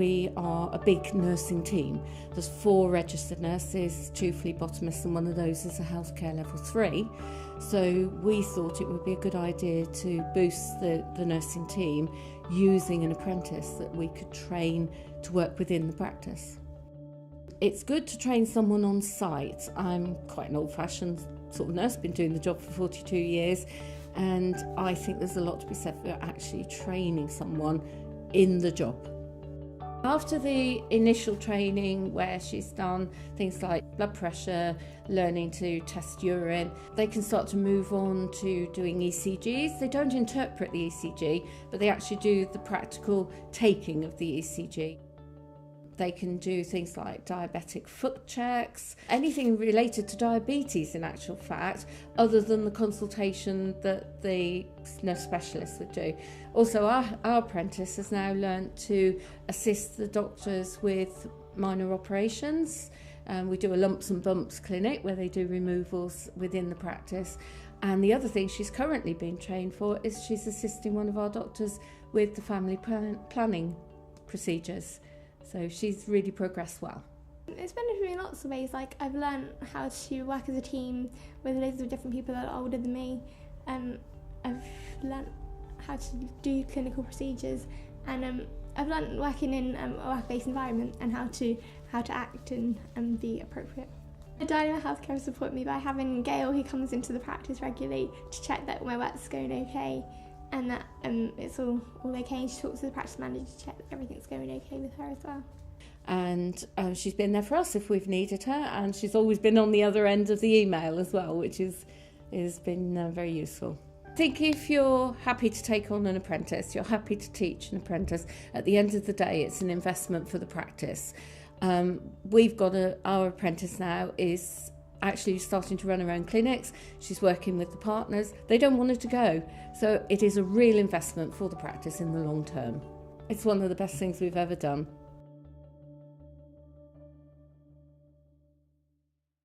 we are a big nursing team. There's 4 registered nurses, 2 phlebotomists, and one of those is a healthcare level 3. So we thought it would be a good idea to boost the nursing team using an apprentice that we could train to work within the practice. It's good to train someone on site. I'm quite an old-fashioned sort of nurse, been doing the job for 42 years, and I think there's a lot to be said for actually training someone in the job. After the initial training where she's done things like blood pressure, learning to test urine, they can start to move on to doing ECGs. They don't interpret the ECG, but they actually do the practical taking of the ECG. They can do things like diabetic foot checks, anything related to diabetes in actual fact, other than the consultation that the nurse specialist would do. Also, our apprentice has now learnt to assist the doctors with minor operations. We do a lumps and bumps clinic where they do removals within the practice. And the other thing she's currently being trained for is she's assisting one of our doctors with the family planning procedures. So she's really progressed well. It's benefited me in lots of ways. Like, I've learned how to work as a team with loads of different people that are older than me. I've learned how to do clinical procedures, and I've learned working in a work-based environment and how to act and be appropriate. Dynamo Healthcare support me by having Gail, who comes into the practice regularly to check that my work's going okay and that it's all okay. And she talks to the practice manager to check that everything's going okay with her as well. And she's been there for us if we've needed her, and she's always been on the other end of the email as well, which has been very useful. I think if you're happy to take on an apprentice, you're happy to teach an apprentice, at the end of the day it's an investment for the practice. We've got our apprentice now is actually starting to run her own clinics. She's working with the partners. They don't want her to go. So it is a real investment for the practice in the long term. It's one of the best things we've ever done.